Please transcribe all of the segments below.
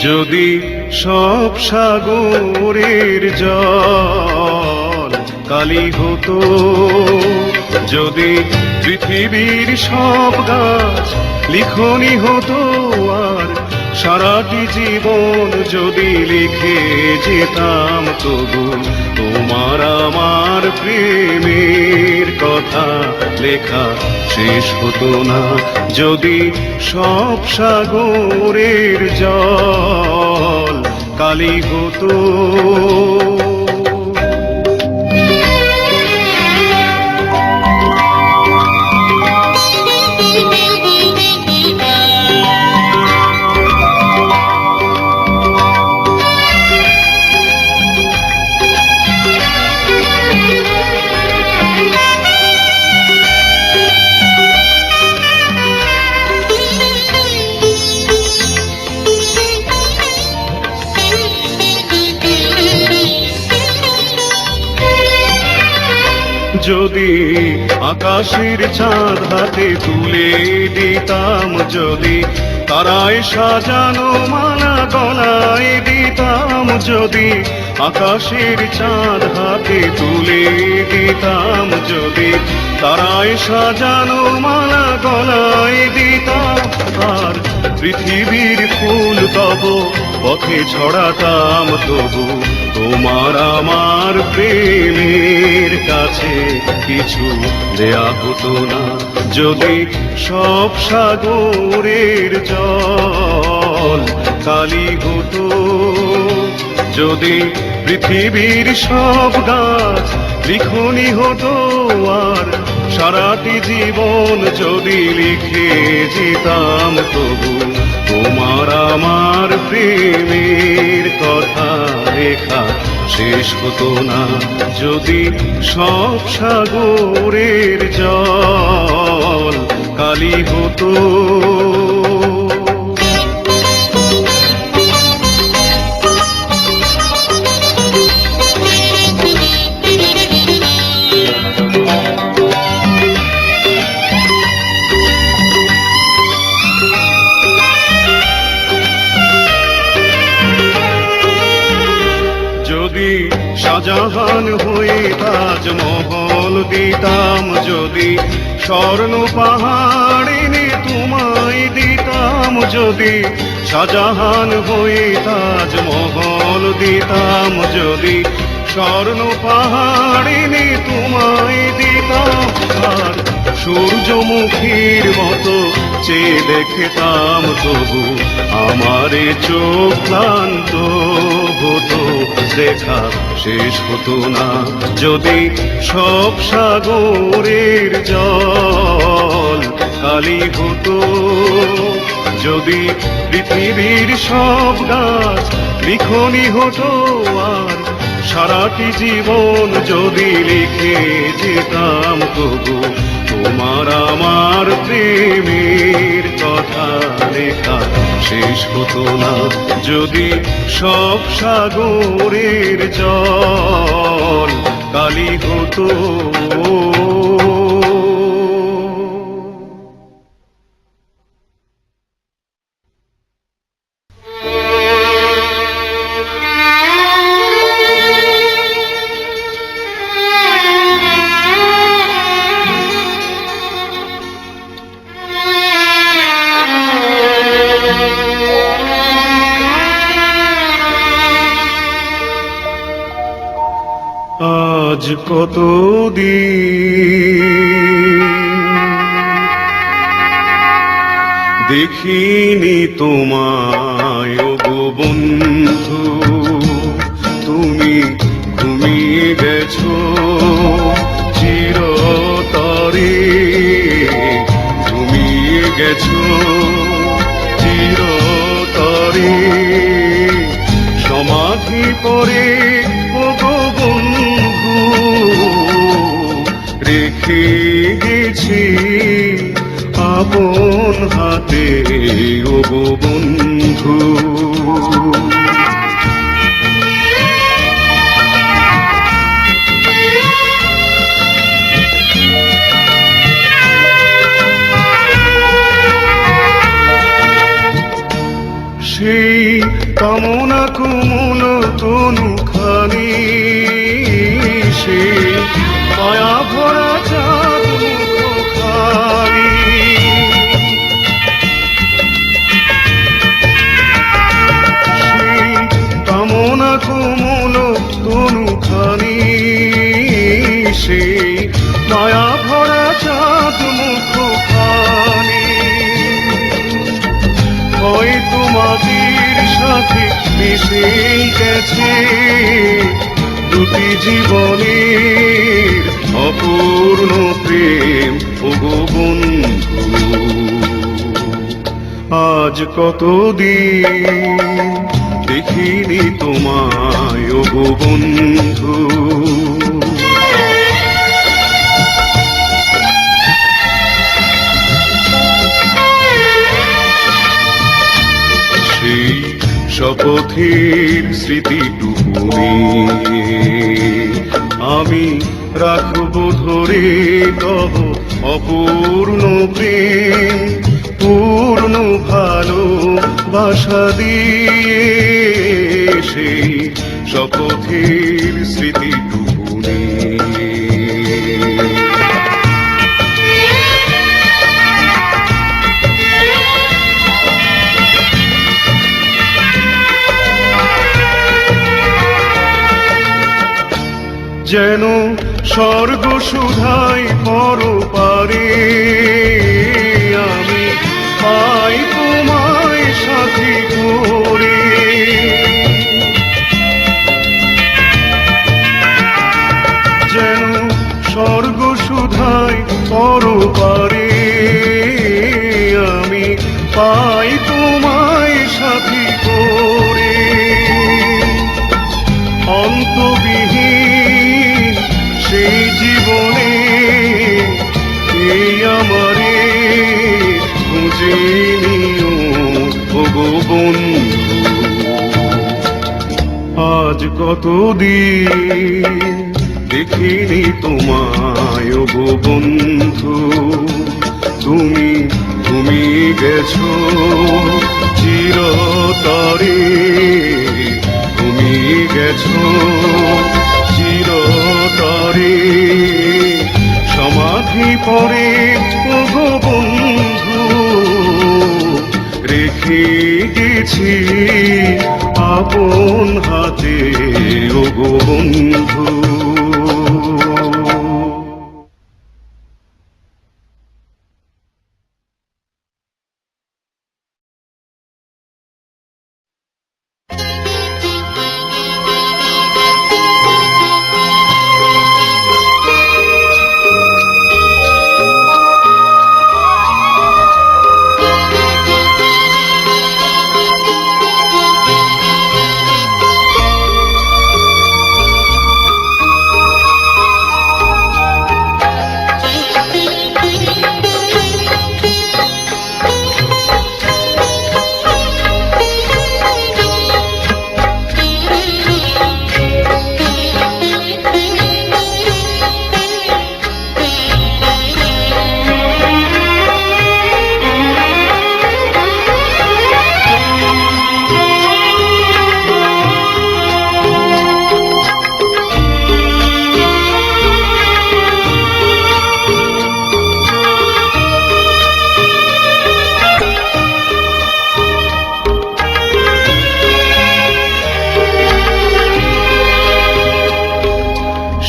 যদি সব সাগরের জল কালি হতো, যদি পৃথিবীর সব গাছ লিখনি হতো, আর সারাটি জীবন যদি লিখে যেতাম, তবু তোমার আমার প্রেমের কথা লেখা শেষ হতো না। যদি সব সাগরের জল কালি হতো। যদি আকাশের চাঁদ হাতে তুলে দিতাম, যদি তারায় সাজানো মালা গলায় দিতাম, যদি আকাশের চাঁদ হাতে তুলে দিতাম, যদি তারায় সাজানো মালা গলায় দিতাম, আর পৃথিবীর ফুল তব পথে ছড়াতাম, তবু তোমার আমার প্রেমের কাছে কিছু দেয়া হতো না। যদি সব সাগরের জল কালি হতো, যদি পৃথিবীর সব গাছ লিখনি হতো, আর সারাটি জীবন যদি লিখে যেতাম, তবু তোমার আমার প্রেমের কথা লেখা শেষ হতো না। যদি সব সাগরের জল কালি হতো। যদি শাহজাহান হয়ে তাজমহল দিতাম, যদি স্বর্ণ পাহাড় এনে তোমায় দিতাম, যদি শাহজাহান হয়ে তাজমহল দিতাম, যদি স্বর্ণ পাহাড় এনে তোমায় দিতাম, আর সূর্যমুখীর মতো চেয়ে দেখতাম, তবু আমারে চোখ ক্লান্ত হতো, দেখা শেষ হতো না। যদি সব সাগরের জল কালি হতো, যদি পৃথিবীর সব গাছ লিখনি হতো, আর সারাটি জীবন যদি লিখে যেতাম, তবু তোমার আমার প্রেমের কথা লেখা শেষ হতো না। যদি সব সাগরের জল কালি হতো। আজ কতদিন দেখিনি তোমায় গো বন্ধু, তুমি ঘুমিয়ে গেছো চিরতরে, ঘুমিয়ে গেছো চিরতরে, সমাধি পরে রেখে গেছি আপন হাতে ও গো বন্ধু। সেই কুমুল তনু খানি সেই মায়া ভরা চাঁদ মুখখানি সেই কামনা কুমুল তনু খানি সেই মায়া ভরা চাঁদ মুখখানি হয়তো মাটির সাথে মিশে গেছে দুটি জীবনের অপূর্ণ প্রেম ওগো বন্ধু আজ কতদিন দেখিনি তোমায় ওগো বন্ধু সেই শপথের স্মৃতিটুকু আমি রাখবো ধরে তব অপূর্ণ প্রেম পূর্ণ ভালোবাসা দিয়ে সেই শপথের স্মৃতিটুকু যেন স্বর্গ সুধাই পরপারে আমি পাই তোমায় সাথী করে যেন স্বর্গ সুধাই পরপারে আমি পাই তোমায় সাথী করে অন্তবিহীন সেই জীবনে এই আমারে খুঁজে নিও ওগো বন্ধু আজ কতদিন দেখিনি তোমায় ওগো বন্ধু তুমি গেছো চিরতরে তুমি গেছো চিরতরে সমাধি পরে ওগো বন্ধু রেখে গেছি আপন হাতে ওগো বন্ধু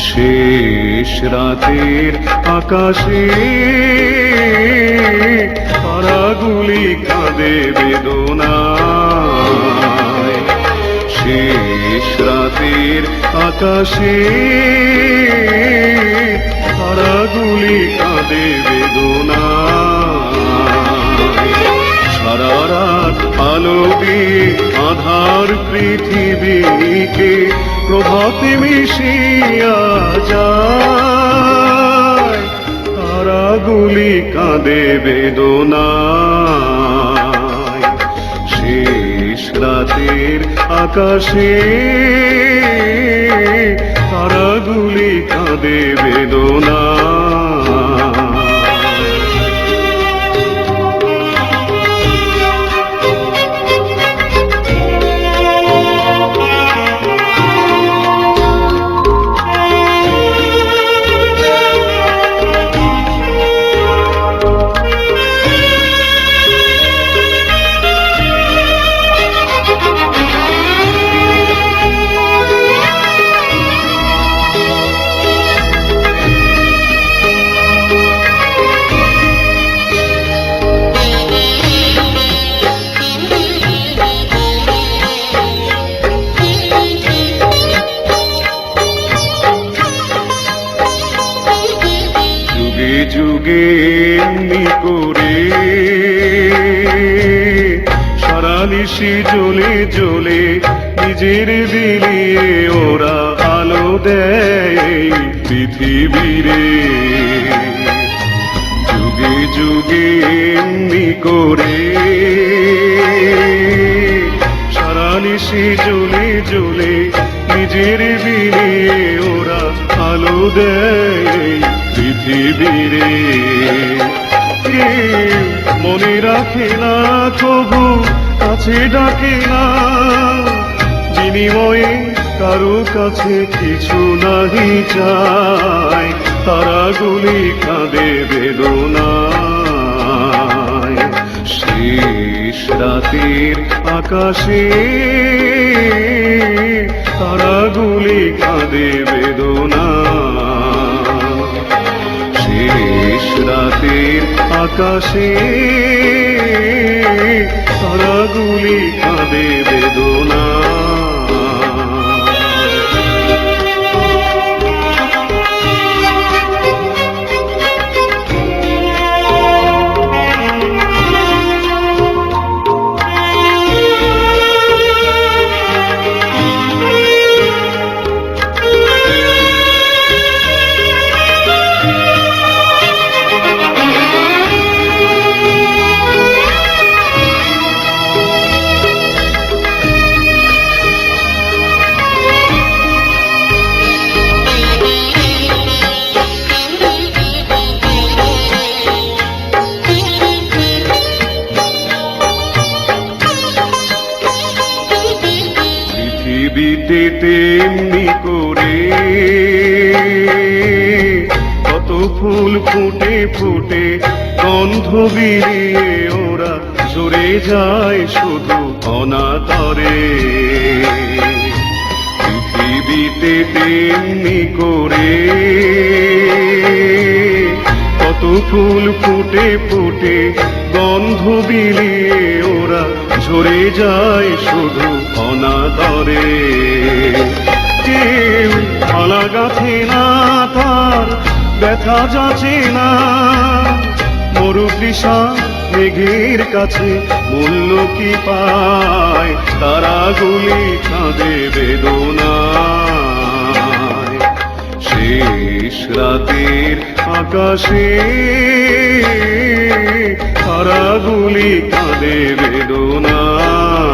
শেষ রাতের আকাশে তারাগুলি কাঁদে বেদনায় শেষ রাতের আকাশে তারাগুলি কাঁদে বেদনায় সারা রাত আলো দিয়ে আধার পৃথিবীকে প্রভাতে মিশিয়া যায় তারাগুলি কাঁদে বেদনায় শেষ রাতের আকাশে তারাগুলি কাঁদে বেদনায় নিশি জ্বলে জ্বলে নিজের বিলিয়ে ওরা আলো দেয় পৃথিবীরে। যুগে যুগে এমনি করে সারা নিশি জ্বলে জ্বলে নিজের বিলিয়ে ওরা আলো দেয় পৃথিবীরে। মনে রাখে না তবু কাছে ডাকে না, বিনিময়ে কারো কাছে কিছু নাহি চায়, তারাগুলি কাঁদে বেদনায়। শেষ রাতের আকাশে তারাগুলি কাঁদে বেদনায়। শেষ রাতের আকাশে তারাগুলি কাঁদে বেদনা। পৃথিবীতে তেমনি করে কত ফুল ফুটে ফুটে গন্ধ বিলিয়ে ওরা ঝরে যায় শুধু অনাতরে। পৃথিবীতে তেমনি করে কত ফুল ফুটে ফুটে গন্ধ বিলিয়ে ওরা ঝরে যায় শুধু অনাদরে। কেউ মালা গাঁথে না, তার ব্যথা যাচে না, মরুতৃষা মেঘের কাছে মূল্য কি পায়, তারাগুলি কাঁদে বেদনায়। শেষ রাতের আকাশে তারাগুলি কাঁদে বেদনায়।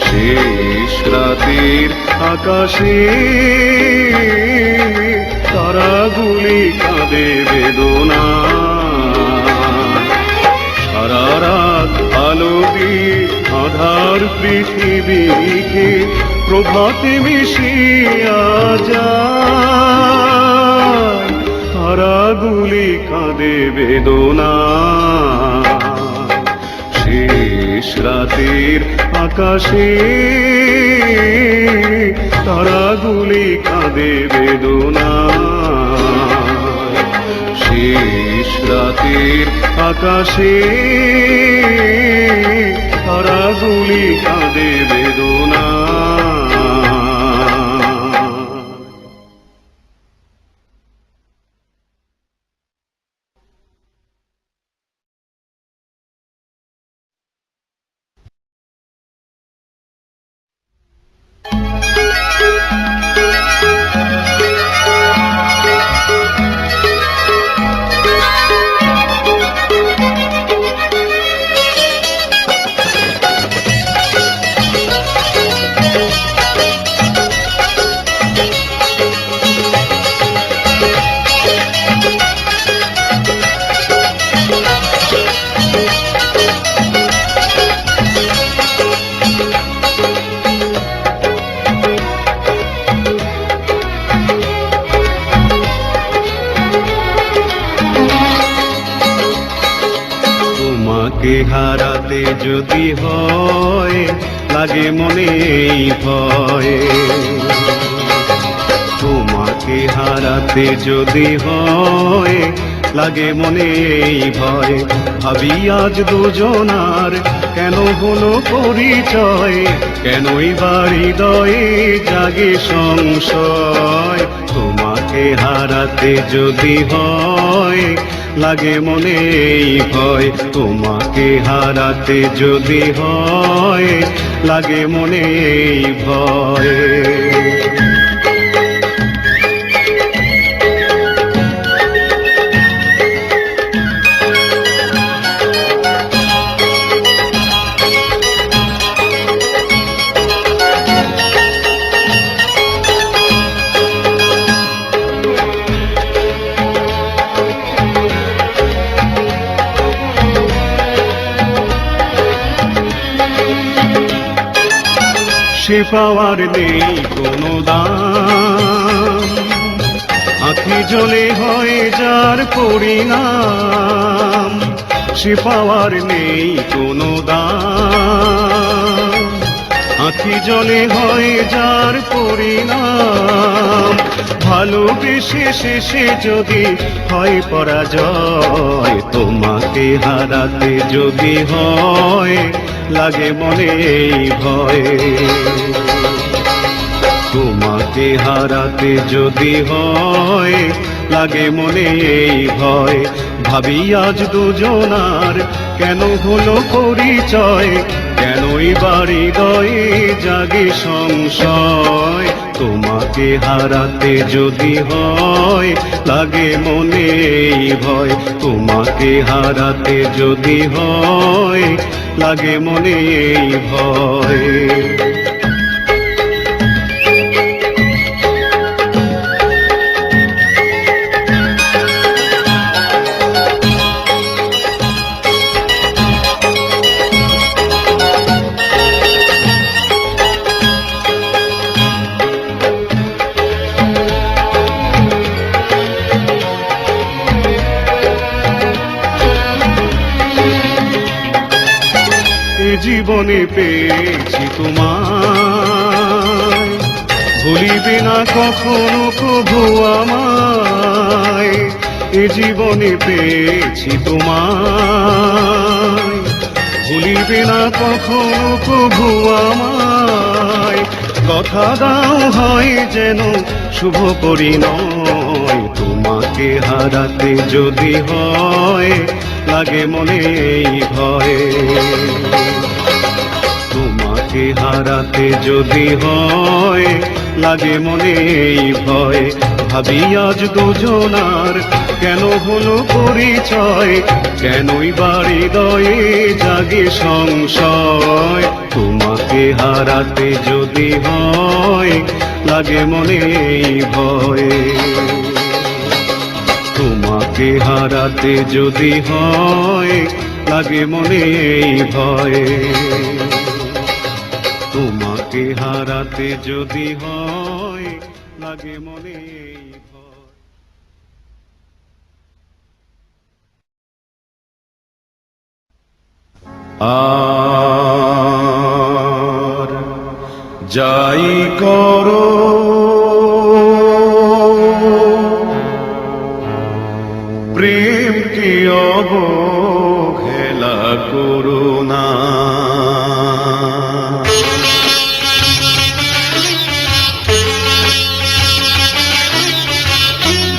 শেষ রাতের আকাশে তারাগুলি কাঁদে বেদনায়। সারা রাত আলো দিয়ে আধার পৃথিবীকে প্রভাতে মিশিয়া যায়, তারাগুলি কাঁদে বেদনায়। শেষ রাতের আকাশে তারাগুলি কাঁদে বেদনায়। শেষ রাতের আকাশে তারাগুলি কাঁদে বেদনায়। তোমাকে হারাতে যদি হয় লাগে মনে এই ভয়, তোমাকে হারাতে যদি হয় লাগে মনে এই ভয়। ভাবি আজ দুজনার কেন হলো পরিচয়, কেনই বা হৃদয়ে জাগে সংশয়। তোমাকে তোমাকে হারাতে যদি হয় লাগে মনে এই ভয়, তোমাকে হারাতে যদি হয় লাগে মনে এই ভয়। সে পাওয়ার নেই কোনো দাম, আঁখি জ্বলে হয় যার পরিণাম। সে পাওয়ার নেই কোনো দাম, আঁখি জ্বলে হয় যার পরিণাম। ভালোবেসে শেষে যদি হয় পরাজয়, তোমাকে হারাতে যদি হয় লাগে মনে এই ভয়। তোমাকে হারাতে যদি হয় লাগে মনে এই ভয়। ভাবি আজ দুজনার কেন হলো পরিচয়, কেনই বাড়ি হৃদয়ে জাগে সংশয়। তোমাকে হারাতে যদি হয় লাগে মনে এই ভয়, তোমাকে হারাতে যদি হয় লাগে মনে এই ভয়। জীবনে পেয়েছি তোমায়, ভুলিবে না কখনো কভু আমায়। এ জীবনে পেয়েছি তোমায়, ভুলিবে না কখনো কভু আমায়। কথা দাও হয় যেন শুভ পরিণয়, তোমাকে হারাতে যদি হয় লাগে মনে এই ভয়। তোমাকে হারাতে যদি হয় লাগে মনে এই ভয়। ভাবি আজ দুজনার কেন হলো পরিচয়, কেনই বাড়ি হৃদয়ে জাগে সংশয়। তোমাকে হারাতে যদি হয় লাগে মনে এই ভয়। তোমাকে হারাতে যদি হয় লাগে মনে এই ভয়। তোমাকে হারাতে যদি হয় লাগে মনে এই ভয়। আর যাই করো প্রেমকে অবহেলা করো না।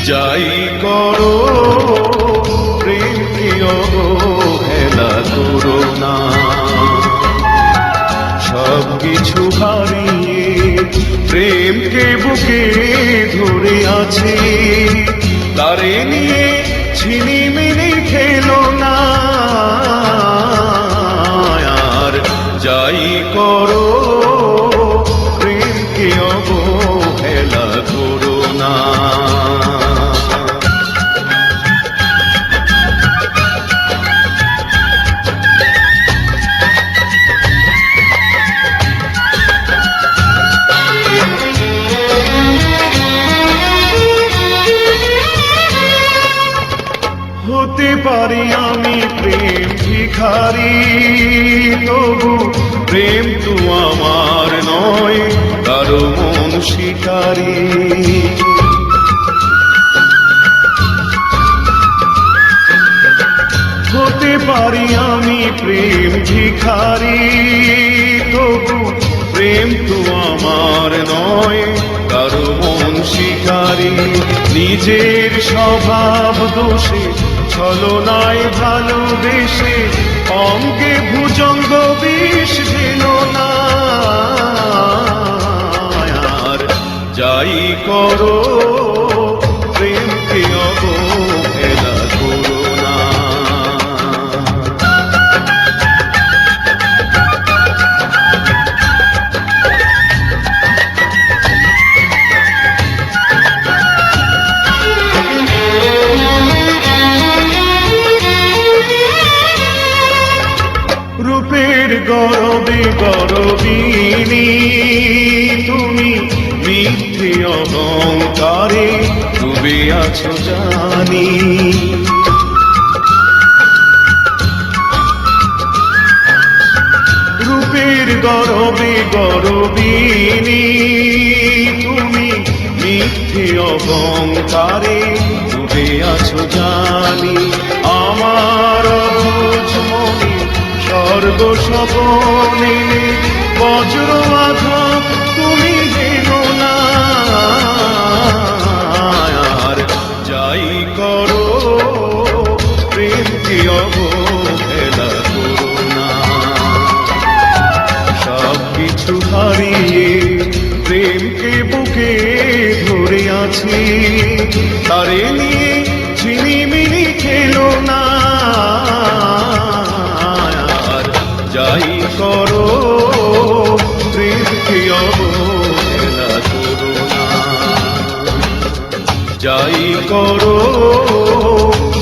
যাই করো প্রেমকে অবহেলা করো না। সব কিছু হারিয়ে প্রেমকে বুকে ধরে আছে, তারে নিয়ে ছিনিমিনি খেলো না। আর যাই করো প্রেমকে অবহেলা করো না। হতে পারি আমি প্রেম ভিখারি, তবু প্রেম তো আমার নয় কারো মন শিকারি। হতে পারি আমি প্রেম ভিখারি, তবু প্রেম তো আমার নয় কারো মন শিকারি। নিজের স্বভাব দোষে ছলনায় ভালোবেসে অঙ্গে ভুজঙ্গ বিষ ঢেল না। আর যাই করো প্রেমকে অবহেলা করো না। রূপের গরবে গরবিনী তুমি মিথ্যে অহংকারে ডুবে আছো জানি। রূপের গরবে গরবিনী তুমি মিথ্যে অহংকারে ডুবে আছো জানি। আমার অবুঝ মনে স্বর্গ স্বপনে বজ্র আঘাত তুমি হেনো না। আর যাই করো প্রেমকে অবহেলা করো না। সব কিছু হারিয়ে প্রেমকে বুকে ধরে আছি, তারে নিয়ে ঝিনিমিনি খেলো না। যাই করো প্রেমকে অবহেলা করো না। যাই করো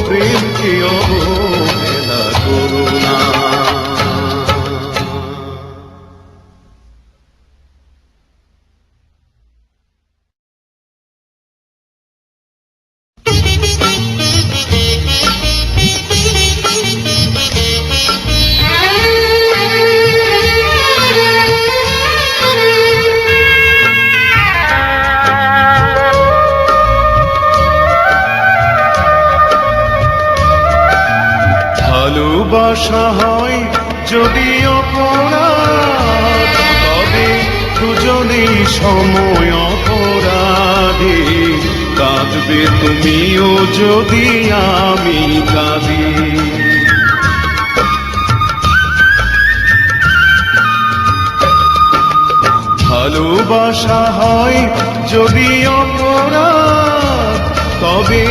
প্রেমকে অবহেলা করো না। ভালোবাসা হয় যদি অপরাধ, তবে দুজনেই সময় অপরাধী। কাঁদবে তুমিও যদি আমি কাঁদি। ভালোবাসা হয় যদি অপরাধ, তবে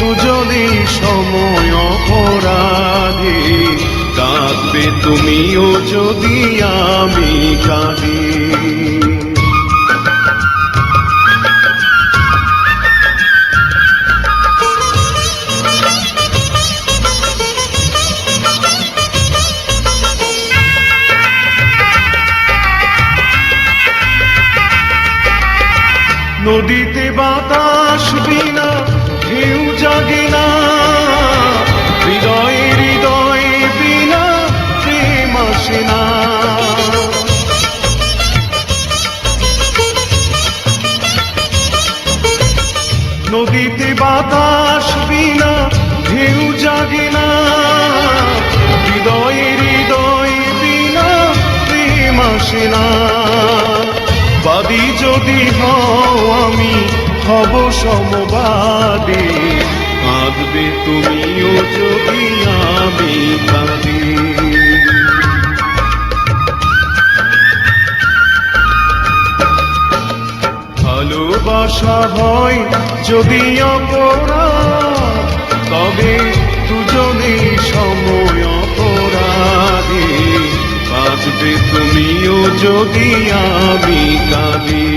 দুজনেই সময় অপরাধী। কাঁদবে তুমিও যদি আমি কাঁদি। নদীতে বাতাস বিনা ঢেউ জাগে না, হৃদয়ে হৃদয় বিনা প্রেম আসে না। নদীতে বাতাস বিনা ঢেউ জাগে না, হৃদয়ে হৃদয় বিনা প্রেম আসে না। বাদী যদি হও আমি হব সমবাদী, কাঁদবে তুমিও যদি আমি কাঁদি। ভালোবাসা হয় যদি অপরাধ, তবে দুজনেই সময় অপরাধী। কাঁদবে তুমিও যদি আমি কাঁদি।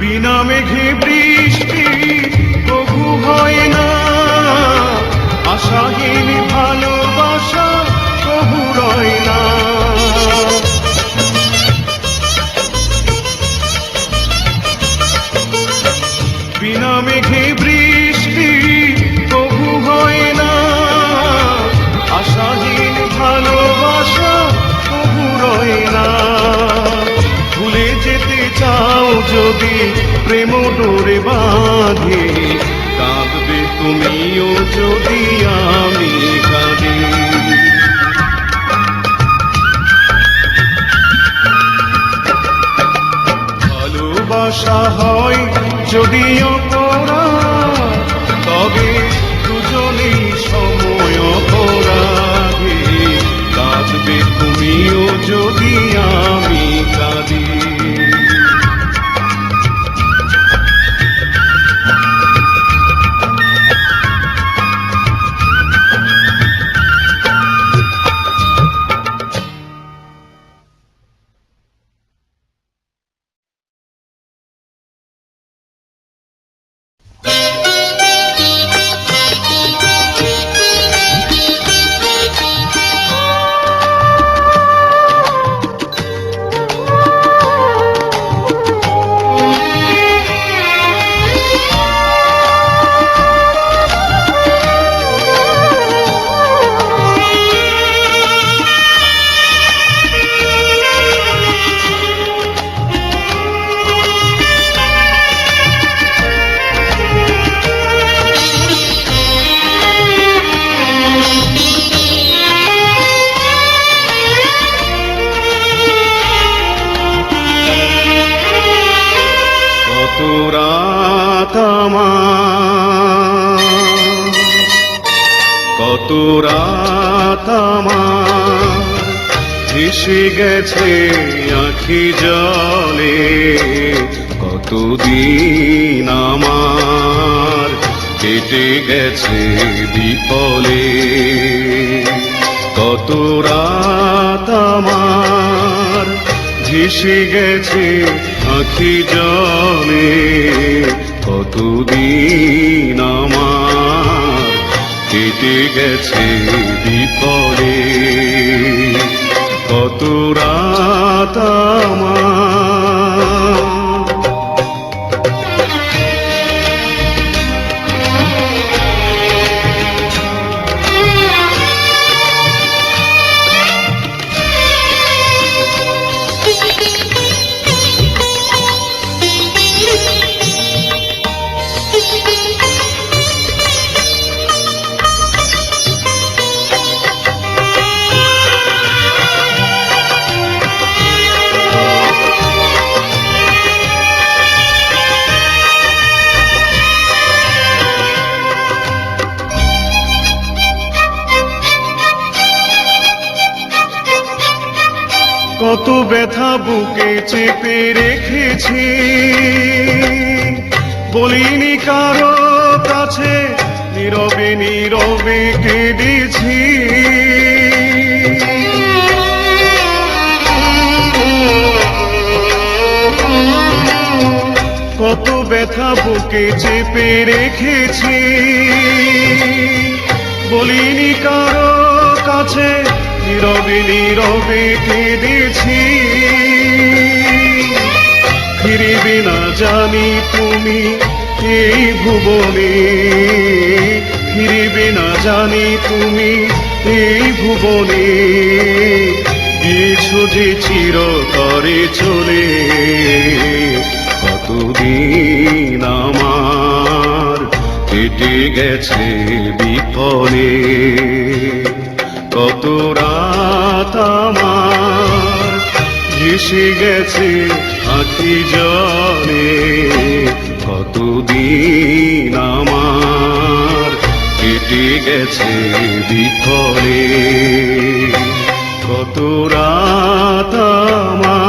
বিনা মেঘে বৃষ্টি তবু হয় না, আশাহীন ভালোবাসা তবু রয় না। যদি প্রেম ডোরে বাঁধে, কাঁদবে তুমিও যদি আমি কাঁদি। ভালোবাসা হয় যদি অপরাধ, তবে দুজনেই সময় অপরাধী, কাঁদবে তুমিও যদি আমি কাঁদি। কত রাত আমার ভেসে গেছে আঁখি জলে, কতদিন আমার কেটে গেছে বিফলে। কত রাত আমার ভেসে গেছে আঁখি জলে, কতদিন আমার কেটে গেছে বিফলে। কত রাত আমার। কত ব্যথা বুকে চেপে রেখেছি, বলিনি কারো কাছে, নীরবে নীরবে কেঁদেছি। কত ব্যথা বুকে চেপে রেখেছি, বলিনি কারো কাছে, নীরবে নীরবে কেঁদেছি। ফিরবে না জানি তুমি এই ভুবনে, ফিরবে না জানি তুমি এই ভুবনে, গিয়েছো যে চিরতরে চলে। কতদিন আমার কেটে গেছে বিফলে। কত রাত আমার ভেসে গেছে আঁখি জলে, কতদিন আমার কেটে গেছে বিফলে। কত রাত আমার।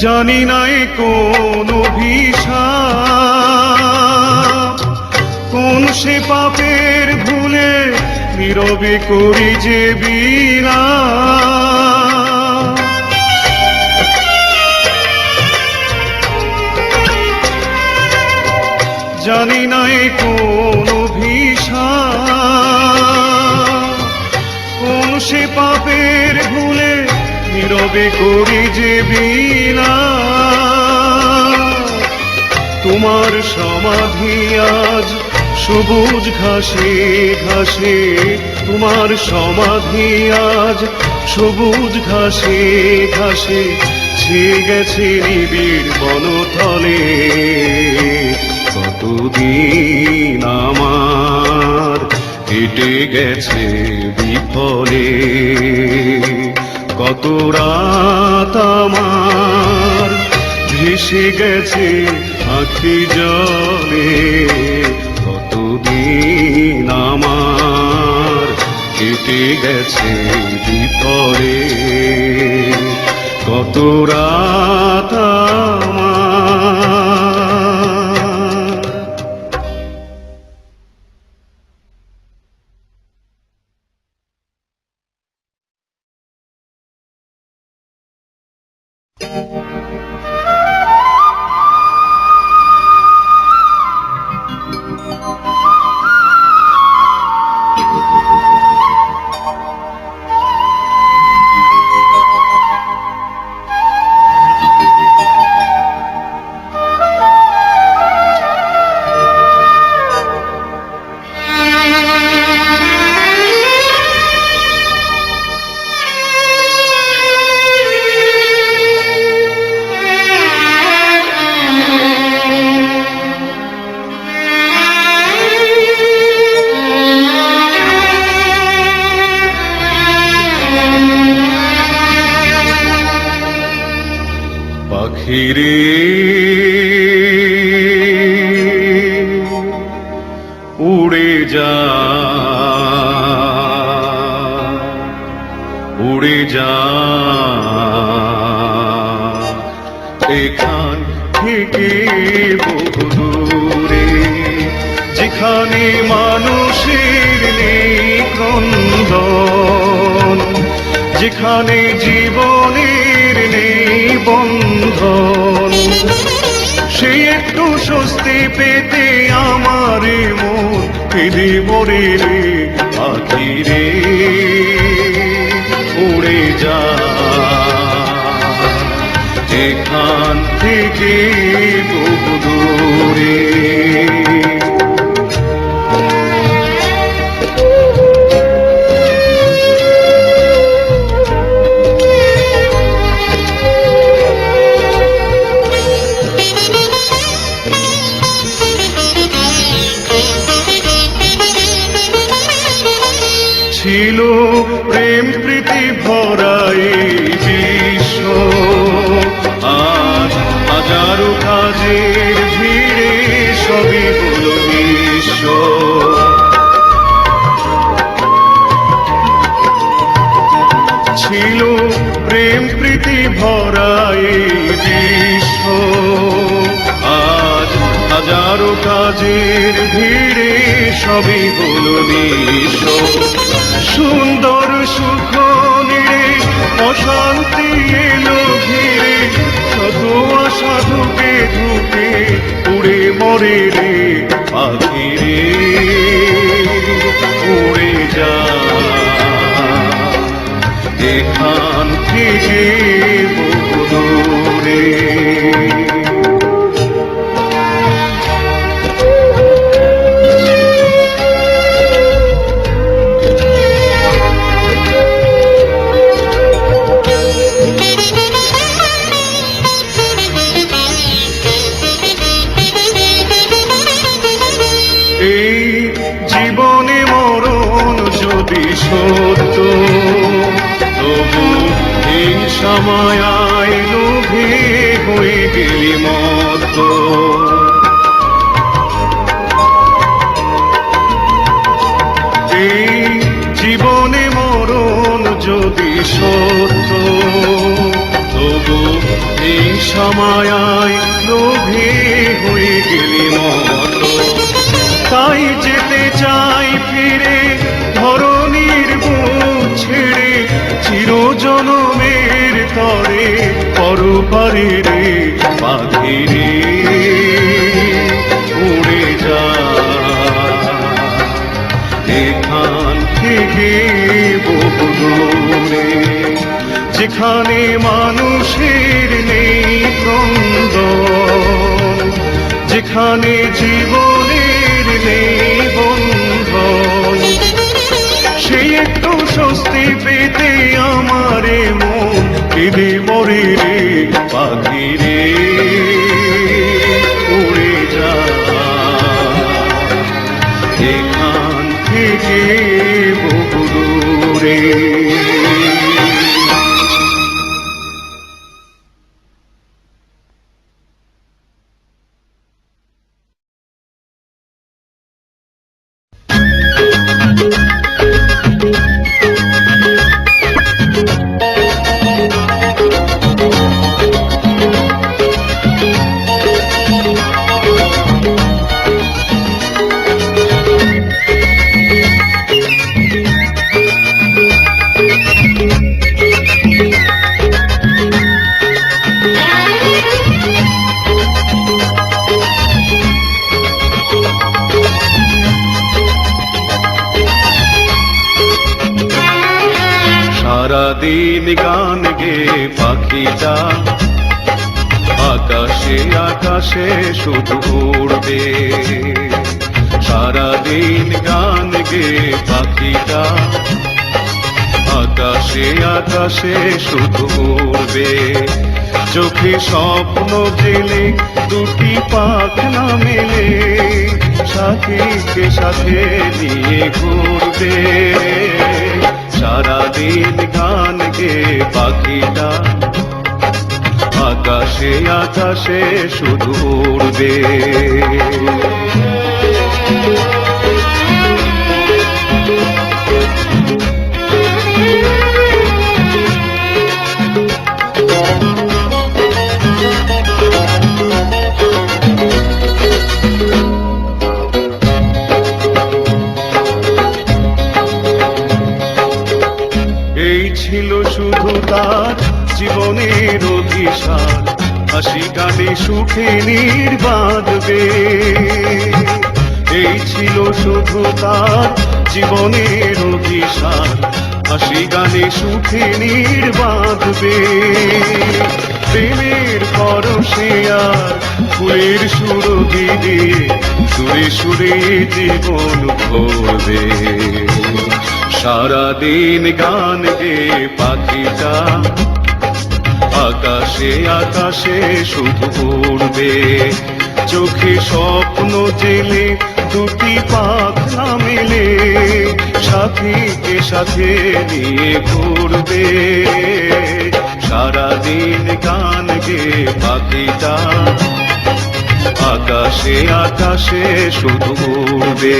জানি নাই কোন অভিশাপ, কোন সে পাপের ভুলে নীরবে করি যে বিলাপ। জানি নাই কোন অভিশাপ, নীরবে করি যে বিনা, তোমার সমাধি আজ সবুজ ঘাসে ঘাসে, তোমার সমাধি আজ সবুজ ঘাসে ঘাসে, ছেয়ে গেছে নিবিড় বনতলে। কতদিন আমার কেটে গেছে বিফলে, কত রাত আমার ভেসে গেছে আখি জলে। কতদিন আমার কেটে গেছে বিফলে, কত রাত আমার। পাখিরে উড়ে যা, উড়ে যা এখান থেকে বহু দূরে, যেখানে মানুষের নেই ক্রন্দন, যেখানে জীবনের নেই বন্ধন। সেই একটু স্বস্তি পেতে আমার মন কেঁদে মরে রে। পাখিরে উড়ে যা এখান থেকে বহু দূরে। ছিল প্রেম প্রীতি ভরা এই বিশ্ব, আজ হাজারো কাজের ভিড়ে সবই হলো নিঃস্ব। ছিল প্রেম প্রীতি ভরা এই বিশ্ব, আজ হাজারো কাজের ভিড়ে সবই হলো নিঃস্ব। সুন্দর সুখ নিড়ে অশান্তি এলো ঘিরে, শত আশা ধুকে ধুকে উড়ে মরে রে। পাখিরে উড়ে যা এখান থেকে বহু দূরে। এই জীবনে মরণ যদি সত্য, তবু হিংসা মায়ায় লোভে হয়ে গেলি মত্ত। এই জীবনে মরণ যদি সত্য, তবু হিংসা মায়ায় লোভে হয়ে গেলি মত্ত। তাই যেতে চাই ফিরে ধরণীর বুক ছেড়ে, চিরজনমের তরে পরপারে রে। পাখিরে উড়ে যা এখান থেকে বহু দূরে, যেখানে মানুষের নেই ক্রন্দন, যেখানে জীবনের নেই বন্ধন, সেই একটু স্বস্তি পেতে আমারে মন কেঁদে মরে রে পাখি রে, উড়ে যা এখান থেকে বহু দূরে। সারাদিন গান গে পাখিটা আকাশে আকাশে শুধু উড়বে, সারাদিন গান গে পাখিটা আকাশে আকাশে শুধু উড়বে। চোখে স্বপ্ন জেলে দুটি পাখনা মেলে সাথীকে সাথে নিয়ে ঘুরবে, সারাদিন গান গে পাখিটা আকাশে আকাশে শুধু উড়বে। এই ছিল শুধু তার জীবনের অভিশাপ, হাসি গানে সুখে নির্বাধবে। এই ছিল শুধু তার জীবনের অভিশাপ, হাসি গানে সুখে নির্বাধবে। প্রেমের পরশে আর ফুলের সুরভি দিয়ে সুরে সুরে জীবন ভরবে, সারাদিন গান গে পাখিটা আকাশে আকাশে শুধু উড়বে। চোখে স্বপ্ন জেলে দুটি পাখনা মেলে সাথীকে সাথে নিয়ে ঘুরবে, সারাদিন গান গে পাখিটা আকাশে আকাশে শুধু উড়বে।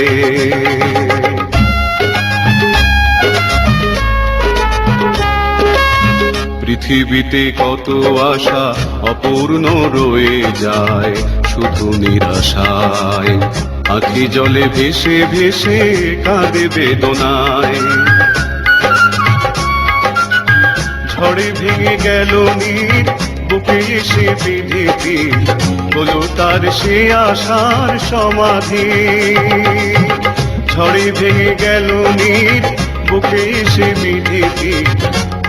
পৃথিবীতে কত আশা অপূর্ণ রয়ে যায় শুধু নিরাশায়, আঁখি জলে ভেসে ভেসে কাঁদে বেদনায়। ঝড়ে ভেঙে গেল নীর বুকে এসে বিধি, হলো তার সে আশার সমাধি। ঝড়ে ভেঙে গেল নীর বুকে এসে বিধি,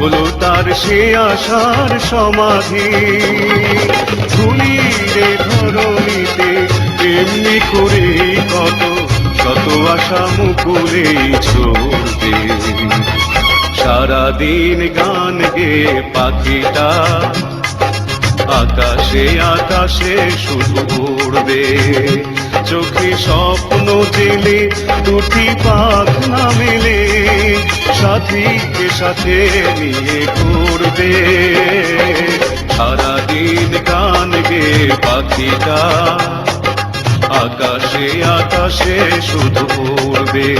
হলো তার সে আশার সমাধি। ধুলিরে ধরণীতে এমনি করে কত শত আশা মুকুলে ঝরবে, সারাদিন গান গে পাখিটা আকাশে আকাশে শুধু উড়বে। চোখে স্বপ্ন জেলে দুটি পাখনা মেলে সাথীকে সাথে নিয়ে ঘুরবে, সারাদিন গান গে পাখিটা আকাশে আকাশে শুধু উড়বে।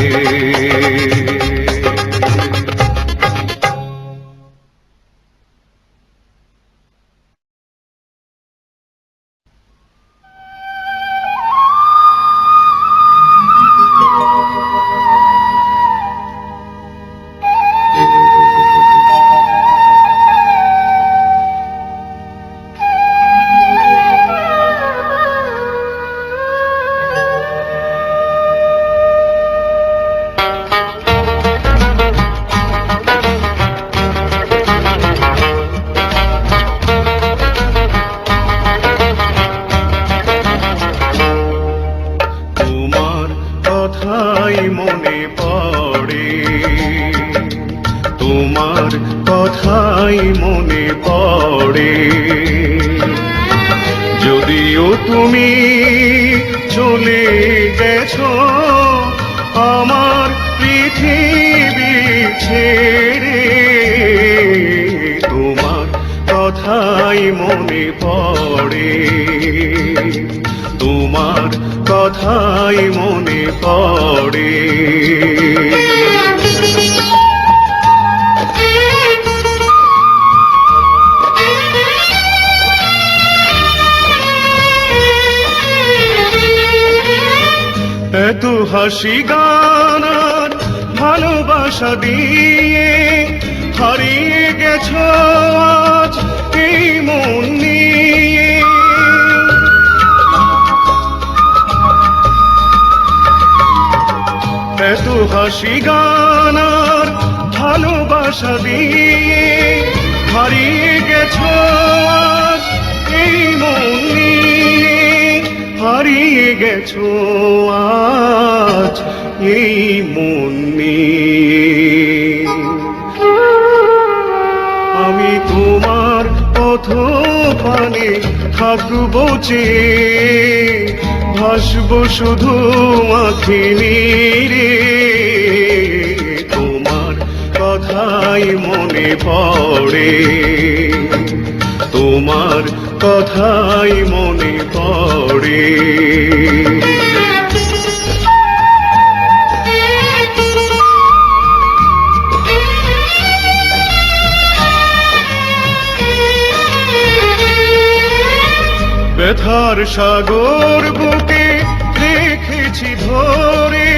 তুমি চলে গেছো আমার পৃথিবী ছেড়ে, তোমার কথাই মনে পড়ে, তোমার কথাই মনে পড়ে। এত হাসি গান আর ভালোবাসা দিয়ে হারিয়ে গেছো আজ এই মন নিয়ে। এত হাসি গান আর ভালোবাসা দিয়ে হারিয়ে গেছো আজ এই মন নিয়ে, হারিয়ে গেছো আজ এই মন নিয়ে। আমি তোমার পথ পানে থাকবো চেয়ে, ভাসবো শুধু আঁখি নীরে, তোমার কথাই মনে পড়ে, তোমার কথাই মনে পড়ে। ব্যথার সাগর বুকে রেখেছি ধরে,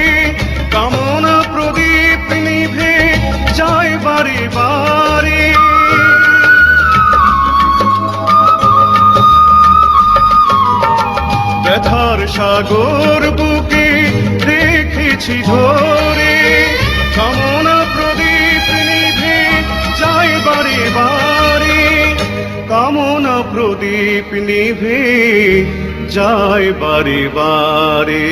কামনা প্রদীপ নিভে যায় বারে বারে। ব্যথার সাগর বুকে রেখেছি ধরে, কামনা প্রদীপ নিভে যায় বারে বারে, কামনা প্রদীপ নিভে যায় বারে বারে।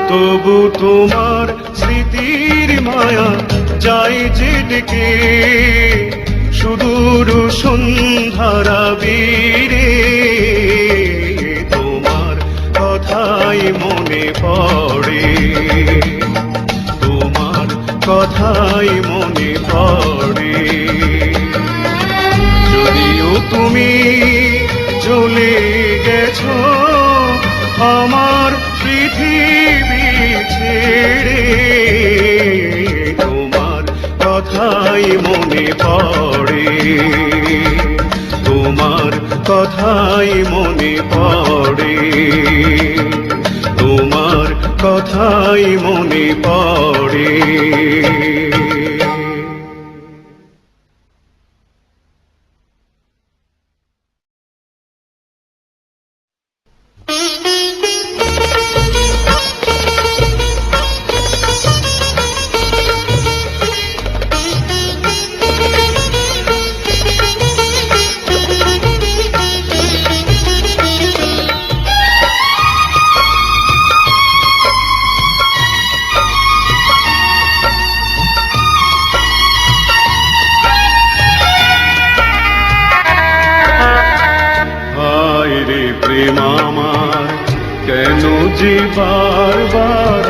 তবু তোমার স্মৃতির মায়া যায় যে ডেকে, সুদূর সন্ধ্যারা বীরে, তোমার কথাই মনে পড়ে, তোমার কথাই মনে পড়ে। যদিও তুমি চলে গেছো আমার পৃথিবী ছেড়ে, তোমার কথাই মনে পড়ে, তোমার কথাই মনে পড়ে, তোমার কথাই মনে পড়ে। প্রেম আমার কেন যে বারবার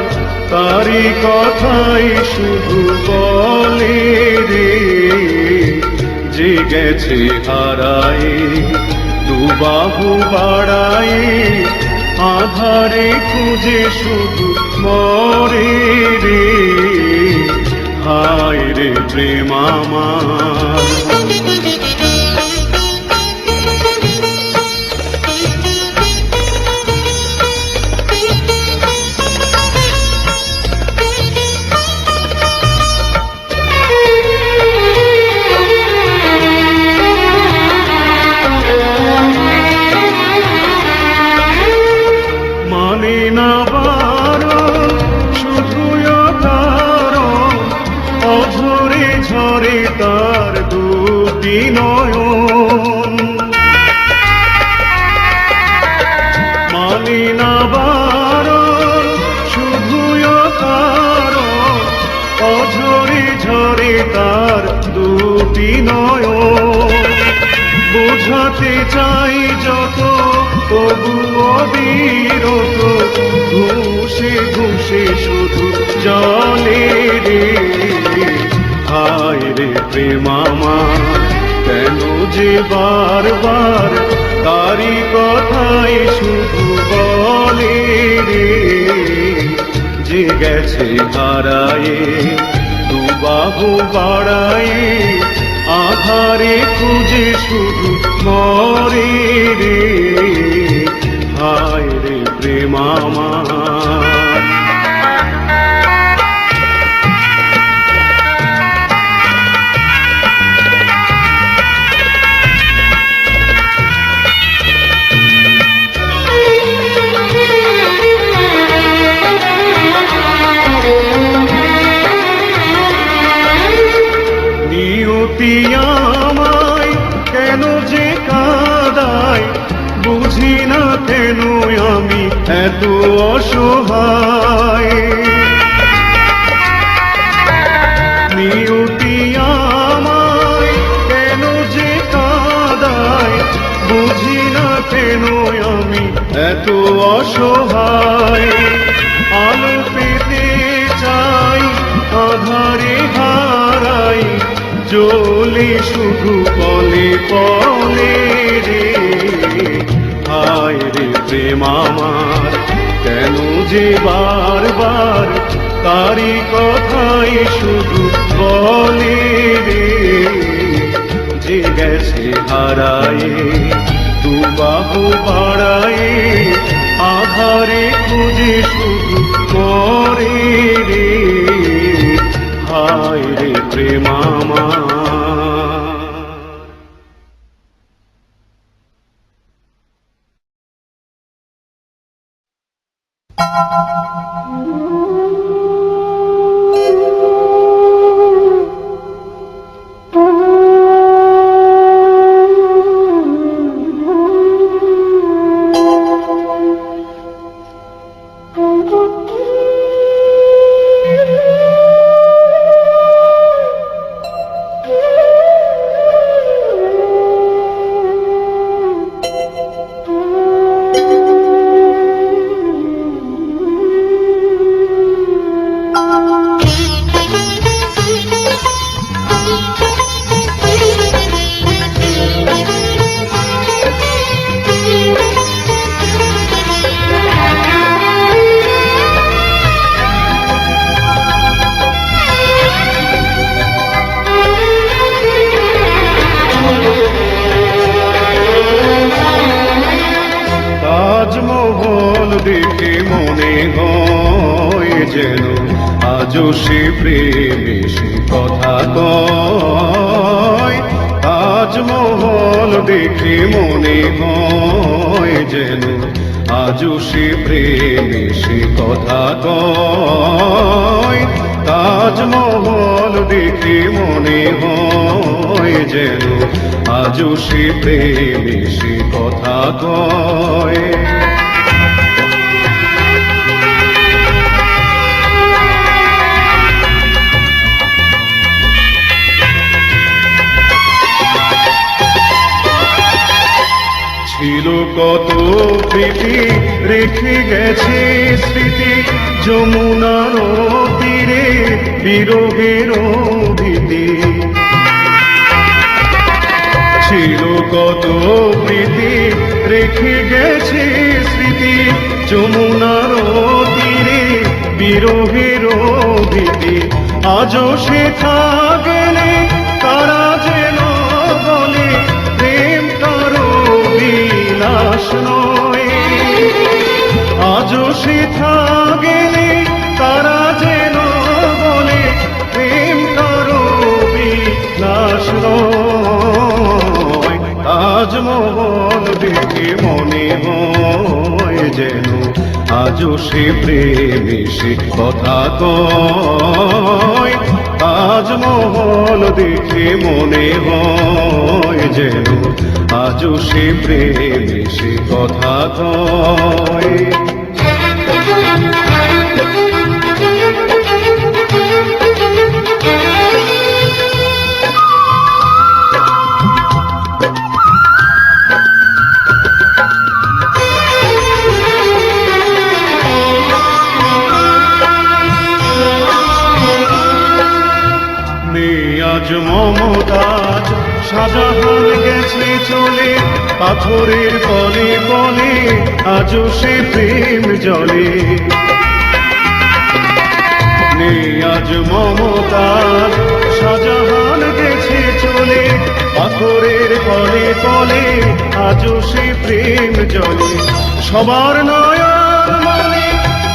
তারি কথাই শুধু বলে রে, যে গেছে হারায় দুবাহু বাড়ায়, আধারে খুঁজে শুধু মরে রে। হায় রে প্রেম আমার, মানে না বারণ শুধু অকারণ, অঝরে ঝরে তার দুঃখ বোঝাতে চাই যত তবু অবিরত ঘুষে ঘুষে শুধু জলে রে। হায় রে প্রেম আমার কেন যে বারবার তারি কথাই শুধু বলে রে। যে গেছে হারায়ে দুবাহু বাড়ায়ে আধারে খুঁজে শুধু মরে রে। হায় রে প্রেম আমার। নিয়তি আমায় কেন যে কাঁদায় বুঝি না কেন আমি এত অসহায়। নিয়তি আমায় কেন যে কাঁদায় বুঝি না কেন আমি এত অসহায়। আলো পেতে চাই আধারে হারাই জ্বলে শুধু পলে পলে রে। হায় রে প্রেম আমার কেন যে বারবার তারি কথাই শুধু বলে রে। যে গেছে হারায়ে দুবাহু বাড়ায়ে আধারে খুঁজে শুধু মরে রে। হায় রে প্রেম আমার। তাজমহল দেখে মনে হয় যেন আজও সে প্রেমে সে কথা কয়। তাজমহল দেখে মনে হয় যেন আজও সে প্রেমে সে কথা কয়। তাজমহল দেখে মনে হয় যেন আজও সে প্রেমে সে কথা কয়। ছিল কত প্রীতি রেখে গেছে স্মৃতি যমুনার তীরে বিরহের ভীতি। ছিল কত প্রীতি রেখে গেছে স্মৃতি যমুনার তীরে বিরহের ভীতি। আজও সে গেলে তারা যেন বলে প্রেম কারো বিলাস নয়। আজও সে গেলে তারা যেন বলে প্রেম কারো বিলাস নয়। তাজমহল দেখে মনে হয় যেন আজও সে প্রেমে সে কথা কয়। তাজমহল দেখে মনে হয় যেন আজও সে প্রেমে সে কথা কয়। গেছে চলে পাথরের পলে পলে, আজও সে প্রেম জলে। নেই আজ মমতার, শাহজাহান গেছে চলে পাথরের পলে পলে, আজও সে প্রেম জলে। সবার নয়ন মনে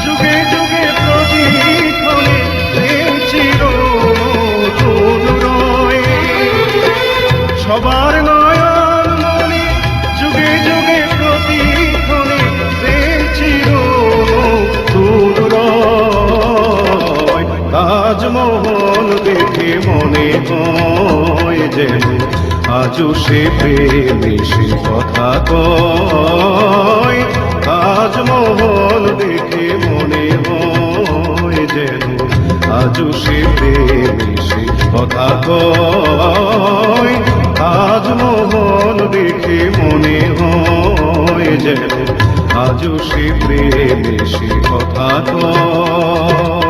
যুগে যুগে প্রতিক্ষণে প্রেম চির নতুন রয়। সবার নয়ন মনে যুগে যুগে প্রতিক্ষণে প্রেম চির নতুন রয়। তাজমহল দেখে মনে হয় যেন আজও সে প্রেমে সে কথা কয়। তাজমহল দেখে মনে হয় যেন আজও সে প্রেমে সে কথা কয়। তাজমহল দেখে মনে হয় যেন আজও সে প্রেমে সে কথা কয়।